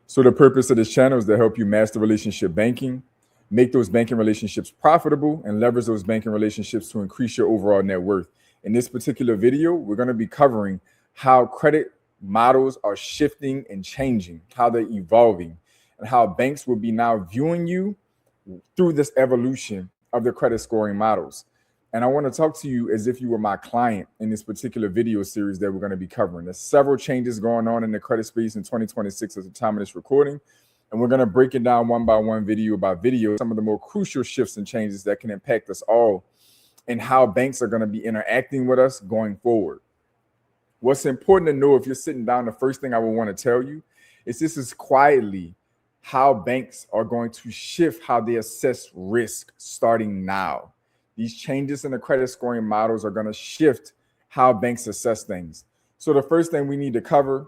So the purpose of this channel is to help you master relationship banking, make those banking relationships profitable, and leverage those banking relationships to increase your overall net worth. In this particular video, we're going to be covering how credit models are shifting and changing, how they're evolving, and how banks will be now viewing you through this evolution of the credit scoring models. And I want to talk to you as if you were my client in this particular video series that we're going to be covering. There's several changes going on in the credit space in 2026 at the time of this recording. And we're going to break it down one by one, video by video, some of the more crucial shifts and changes that can impact us all and how banks are going to be interacting with us going forward. What's important to know if you're sitting down, the first thing I would want to tell you is this is quietly how banks are going to shift how they assess risk starting now. These changes in the credit scoring models are going to shift how banks assess things. So the first thing we need to cover,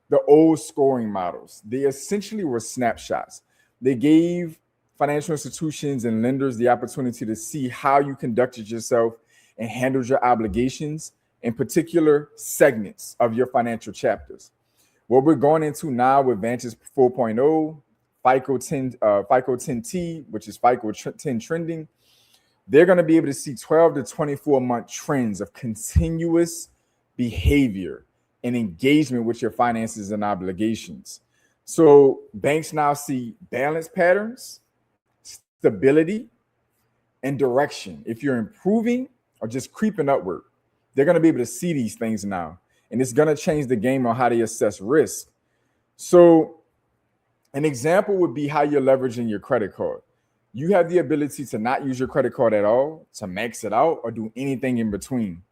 the old scoring models, they essentially were snapshots. They gave financial institutions and lenders the opportunity to see how you conducted yourself and handled your obligations in particular segments of your financial chapters. What we're going into now with Vantage 4.0, FICO 10T, which is FICO 10 trending, they're going to be able to see 12 to 24-month trends of continuous behavior and engagement with your finances and obligations. So banks now see balance patterns, stability, and direction. If you're improving or just creeping upward, they're going to be able to see these things now. And it's going to change the game on how they assess risk. So an example would be how you're leveraging your credit card. You have the ability to not use your credit card at all, to max it out, or do anything in between.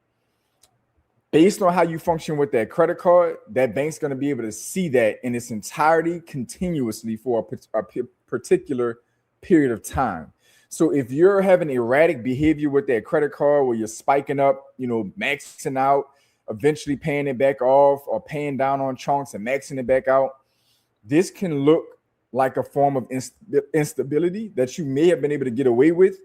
Based on how you function with that credit card, that bank's going to be able to see that in its entirety continuously for a particular period of time. So if you're having erratic behavior with that credit card where you're spiking up, maxing out, eventually paying it back off, or paying down on chunks and maxing it back out, this can look like a form of instability that you may have been able to get away with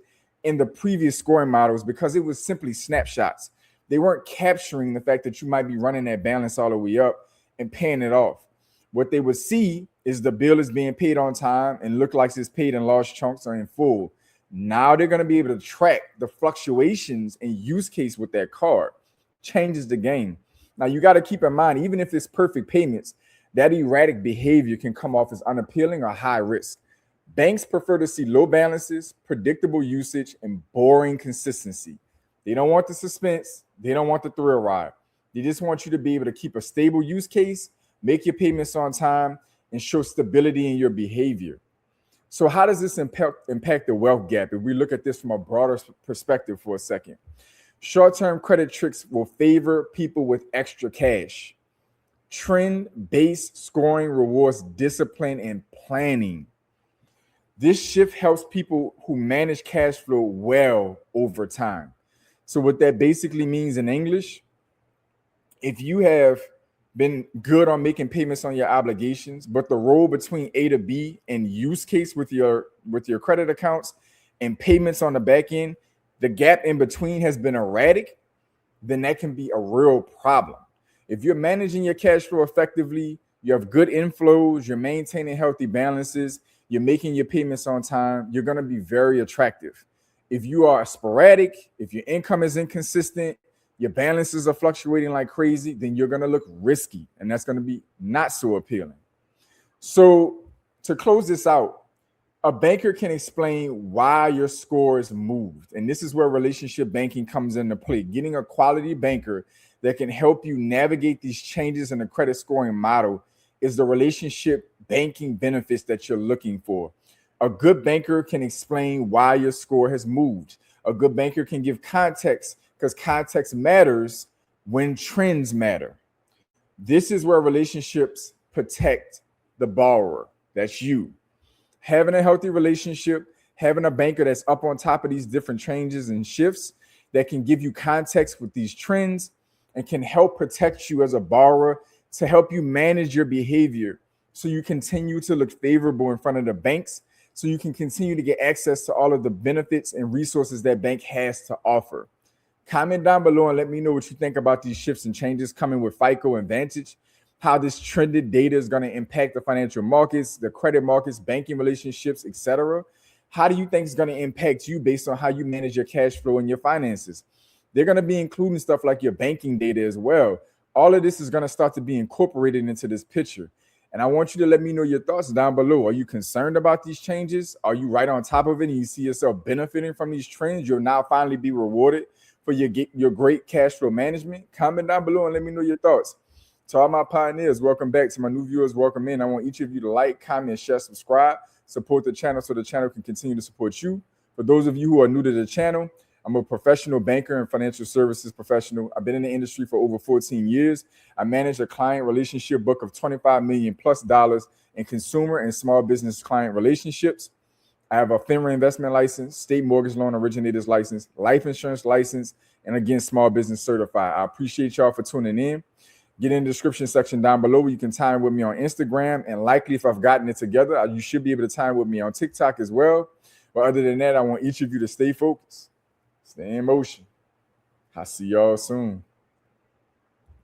in the previous scoring models because it was simply snapshots. They weren't capturing the fact that you might be running that balance all the way up and paying it off. What they would see is the bill is being paid on time and look like it's paid in large chunks or in full. Now they're going to be able to track the fluctuations in use case with that card. Changes the game. Now you got to keep in mind, even if it's perfect payments, that erratic behavior can come off as unappealing or high risk. Banks prefer to see low balances, predictable usage, and boring consistency. They don't want the suspense. They don't want the thrill ride. They just want you to be able to keep a stable use case, make your payments on time, and show stability in your behavior. So how does this impact the wealth gap if we look at this from a broader perspective for a second? Short-term credit tricks will favor people with extra cash. Trend-based scoring rewards discipline and planning. This shift helps people who manage cash flow well over time. So what that basically means in English, if you have been good on making payments on your obligations, but the role between A to B and use case with your credit accounts and payments on the back end, the gap in between has been erratic, then that can be a real problem. If you're managing your cash flow effectively, you have good inflows, you're maintaining healthy balances, you're making your payments on time, you're going to be very attractive. If you are sporadic, if your income is inconsistent, your balances are fluctuating like crazy, then you're going to look risky, and that's going to be not so appealing. So to close this out, a banker can explain why your scores moved. And this is where relationship banking comes into play. Getting a quality banker that can help you navigate these changes in the credit scoring model is the relationship banking benefits that you're looking for. A good banker can explain why your score has moved. A good banker can give context because context matters when trends matter. This is where relationships protect the borrower. That's you. Having a healthy relationship, having a banker that's up on top of these different changes and shifts that can give you context with these trends and can help protect you as a borrower to help you manage your behavior so you continue to look favorable in front of the banks, so you can continue to get access to all of the benefits and resources that bank has to offer. Comment down below and let me know what you think about these shifts and changes coming with FICO and Vantage. how this trended data is going to impact the financial markets, the credit markets, banking relationships, etc. How do you think it's going to impact you based on how you manage your cash flow and your finances? They're going to be including stuff like your banking data as well. All of this is going to start to be incorporated into this picture. And I want you to let me know your thoughts down below. Are you concerned about these changes? Are you right on top of it and you see yourself benefiting from these trends? You'll now finally be rewarded for your great cash flow management. Comment down below and let me know your thoughts. To all my pioneers, welcome back. To my new viewers, welcome in. I want each of you to like, comment, share, subscribe, support the channel so the channel can continue to support you. For those of you who are new to the channel, I'm a professional banker and financial services professional. I've been in the industry for over 14 years. I manage a client relationship book of $25 million plus in consumer and small business client relationships. I have a FINRA investment license, state mortgage loan originators license, life insurance license, and again, small business certified. I appreciate y'all for tuning in. Get in the description section down below where you can time with me on Instagram. And likely if I've gotten it together, you should be able to time with me on TikTok as well. But other than that, I want each of you to stay focused. Stay in motion. I'll see y'all soon.